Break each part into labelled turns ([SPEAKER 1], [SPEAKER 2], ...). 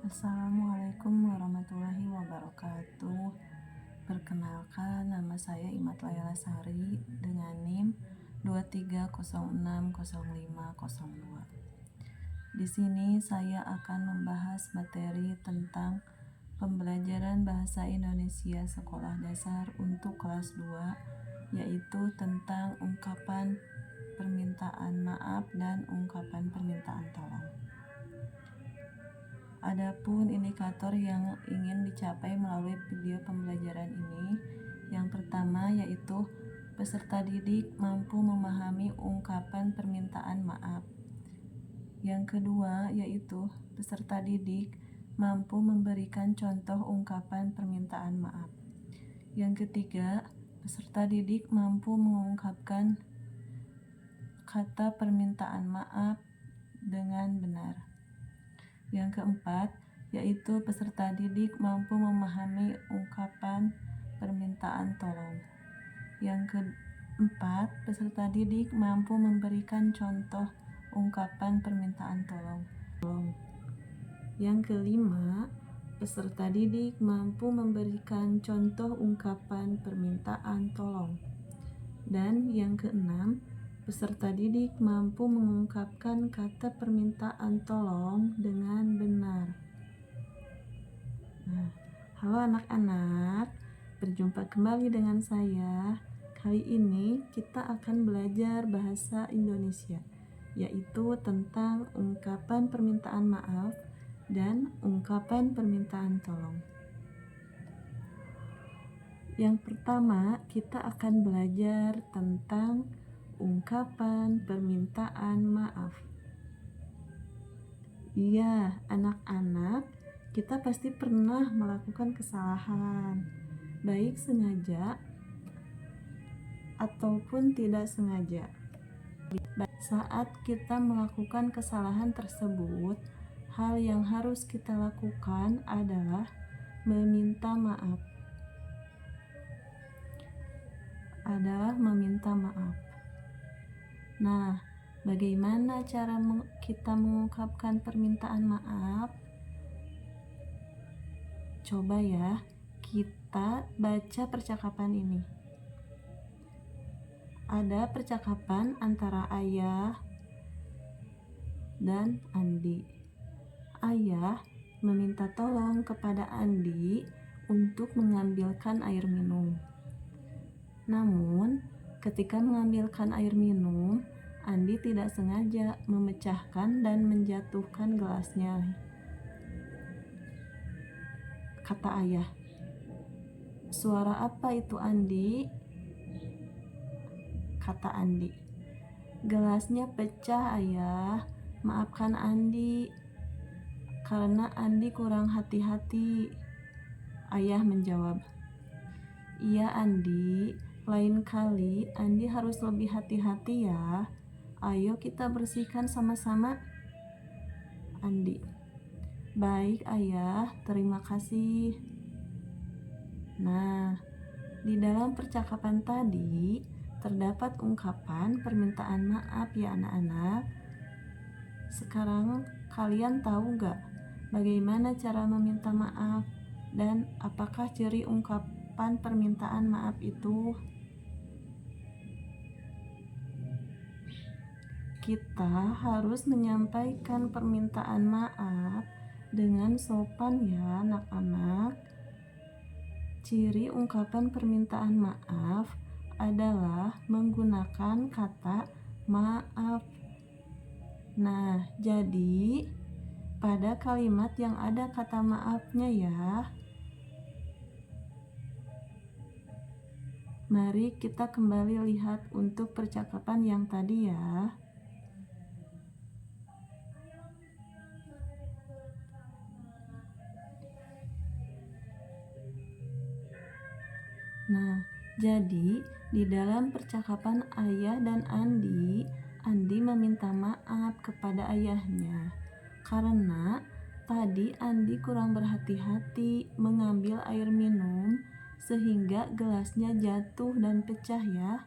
[SPEAKER 1] Assalamualaikum warahmatullahi wabarakatuh. Perkenalkan, nama saya Imat Layla Sari dengan NIM 23060502. Di sini saya akan membahas materi tentang pembelajaran bahasa Indonesia sekolah dasar untuk kelas 2, yaitu tentang ungkapan permintaan maaf dan ungkapan permintaan tolong. Adapun indikator yang ingin dicapai melalui video pembelajaran ini, yang pertama yaitu peserta didik mampu memahami ungkapan permintaan maaf. Yang kedua yaitu peserta didik mampu memberikan contoh ungkapan permintaan maaf. Yang ketiga, peserta didik mampu mengungkapkan kata permintaan maaf dengan benar. Yang keempat, yaitu peserta didik mampu memahami ungkapan permintaan tolong. Yang keempat, peserta didik mampu memberikan contoh ungkapan permintaan tolong. Yang kelima, peserta didik mampu memberikan contoh ungkapan permintaan tolong. Dan yang keenam, peserta didik mampu mengungkapkan kata permintaan tolong dengan benar. Halo anak-anak, berjumpa kembali dengan saya. Kali ini kita akan belajar bahasa Indonesia, yaitu tentang ungkapan permintaan maaf dan ungkapan permintaan tolong. Yang pertama, kita akan belajar tentang ungkapan permintaan maaf. Iya, anak-anak, kita pasti pernah melakukan kesalahan, baik sengaja ataupun tidak sengaja. Saat kita melakukan kesalahan tersebut, hal yang harus kita lakukan adalah meminta maaf. Nah, bagaimana cara kita mengungkapkan permintaan maaf? Coba ya, kita baca percakapan ini. Ada percakapan antara Ayah dan Andi. Ayah meminta tolong kepada Andi untuk mengambilkan air minum. Namun, ketika mengambilkan air minum, Andi tidak sengaja memecahkan dan menjatuhkan gelasnya. Kata Ayah, "Suara apa itu, Andi?" Kata Andi, "Gelasnya pecah, Ayah. Maafkan Andi, karena Andi kurang hati-hati." Ayah menjawab, "Iya Andi, lain kali Andi harus lebih hati-hati ya. Ayo kita bersihkan sama-sama." Andi, "Baik Ayah, terima kasih." Nah, di dalam percakapan tadi terdapat ungkapan permintaan maaf ya anak-anak. Sekarang kalian tahu nggak bagaimana cara meminta maaf dan apakah ciri ungkapan permintaan maaf itu? Kita harus menyampaikan permintaan maaf dengan sopan ya anak-anak. Ciri ungkapan permintaan maaf adalah menggunakan kata maaf. Nah, jadi pada kalimat yang ada kata maafnya ya. Mari kita kembali lihat untuk percakapan yang tadi ya. Nah, jadi di dalam percakapan Ayah dan Andi meminta maaf kepada ayahnya karena tadi Andi kurang berhati-hati mengambil air minum sehingga gelasnya jatuh dan pecah ya.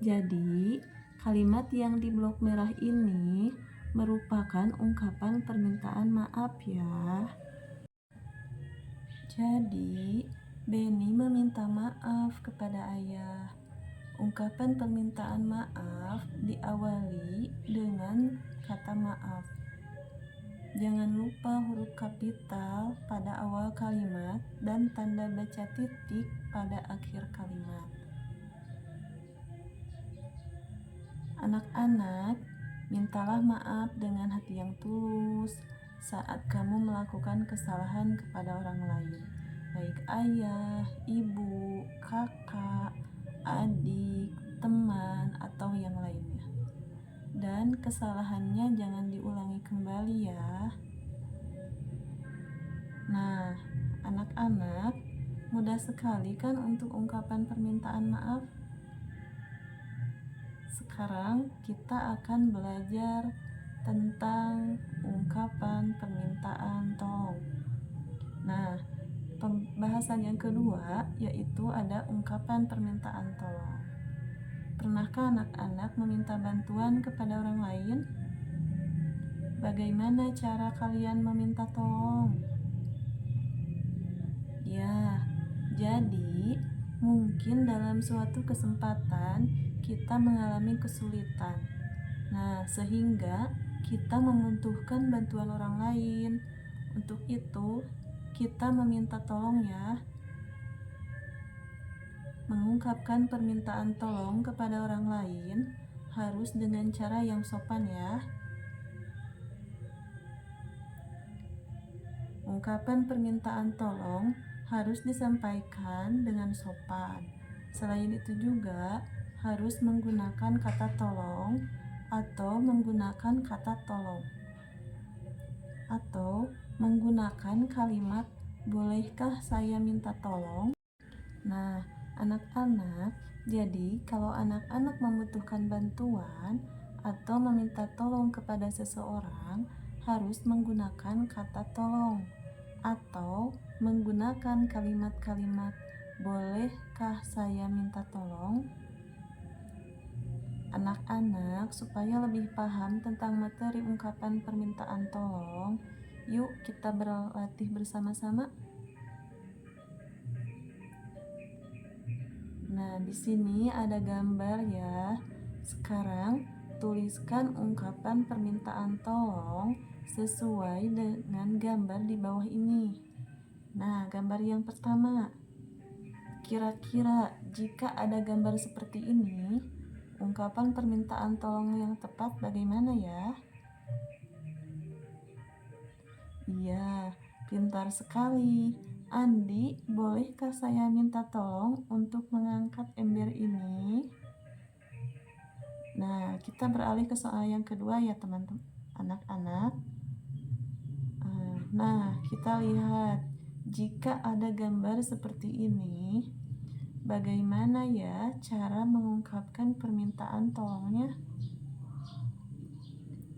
[SPEAKER 1] Jadi, kalimat yang di blok merah ini merupakan ungkapan permintaan maaf ya. Jadi, Beni meminta maaf kepada ayah. Ungkapan permintaan maaf diawali dengan kata maaf. Jangan lupa huruf kapital pada awal kalimat dan tanda baca titik pada akhir kalimat. Anak-anak, mintalah maaf dengan hati yang tulus saat kamu melakukan kesalahan kepada orang lain, baik ayah, ibu, kakak, adik, teman, atau yang lainnya. Dan kesalahannya jangan diulangi kembali ya. Nah, anak-anak, mudah sekali kan untuk ungkapan permintaan maaf? Sekarang kita akan belajar tentang ungkapan permintaan tolong. Nah, pembahasan yang kedua yaitu ada ungkapan permintaan tolong. Pernahkah anak-anak meminta bantuan kepada orang lain? Bagaimana cara kalian meminta tolong? Ya, jadi mungkin dalam suatu kesempatan kita mengalami kesulitan. Nah, sehingga kita membutuhkan bantuan orang lain. Untuk itu, kita meminta tolong ya. Mengungkapkan permintaan tolong kepada orang lain harus dengan cara yang sopan ya. Ungkapan permintaan tolong harus disampaikan dengan sopan. Selain itu juga harus menggunakan kata tolong atau menggunakan kata tolong. Atau menggunakan kalimat bolehkah saya minta tolong? Nah, anak-anak, jadi kalau anak-anak membutuhkan bantuan atau meminta tolong kepada seseorang harus menggunakan kata tolong atau menggunakan kalimat-kalimat bolehkah saya minta tolong? Anak-anak, supaya lebih paham tentang materi ungkapan permintaan tolong, yuk kita berlatih bersama-sama. Nah, di sini ada gambar ya. Sekarang tuliskan ungkapan permintaan tolong sesuai dengan gambar di bawah ini. Nah, gambar yang pertama. Kira-kira jika ada gambar seperti ini, ungkapan permintaan tolong yang tepat bagaimana ya? Iya, pintar sekali. Andi, bolehkah saya minta tolong untuk mengangkat ember ini? Nah, kita beralih ke soal yang kedua ya teman-teman, anak-anak. Nah, kita lihat jika ada gambar seperti ini, bagaimana ya cara mengungkapkan permintaan tolongnya?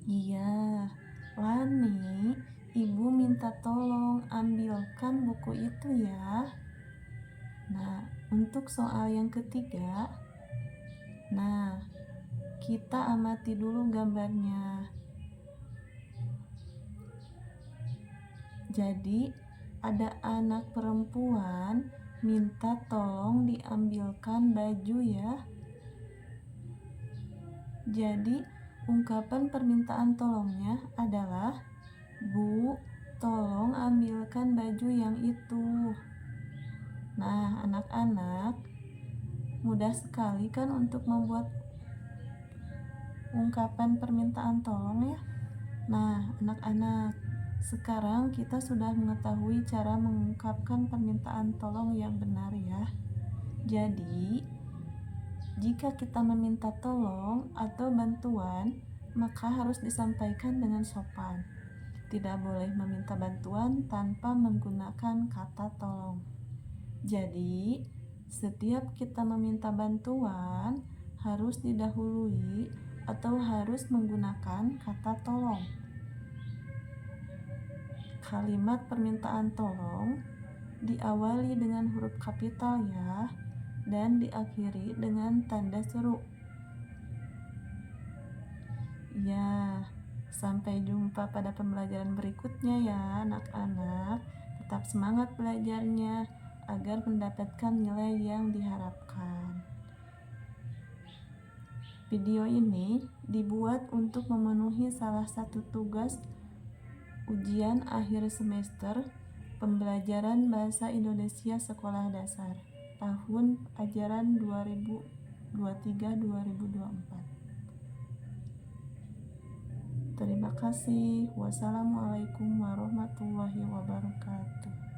[SPEAKER 1] Iya, Lani, ibu minta tolong ambilkan buku itu ya. Nah, untuk soal yang ketiga, nah, kita amati dulu gambarnya. Jadi, ada anak perempuan minta tolong diambilkan baju ya. Jadi, ungkapan permintaan tolongnya adalah, Bu, tolong ambilkan baju yang itu. Nah, anak-anak, mudah sekali kan untuk membuat ungkapan permintaan tolong ya. Nah, anak-anak, sekarang kita sudah mengetahui cara mengungkapkan permintaan tolong yang benar ya. Jadi, jika kita meminta tolong atau bantuan, maka harus disampaikan dengan sopan. Tidak boleh meminta bantuan tanpa menggunakan kata tolong. Jadi, setiap kita meminta bantuan harus didahului atau harus menggunakan kata tolong. Kalimat permintaan tolong diawali dengan huruf kapital ya, dan diakhiri dengan tanda seru. Ya, Sampai jumpa pada pembelajaran berikutnya ya anak-anak. Tetap semangat belajarnya agar mendapatkan nilai yang diharapkan. Video ini dibuat untuk memenuhi salah satu tugas ujian akhir semester pembelajaran Bahasa Indonesia Sekolah Dasar tahun ajaran 2023-2024. Terima kasih. Wassalamualaikum warahmatullahi wabarakatuh.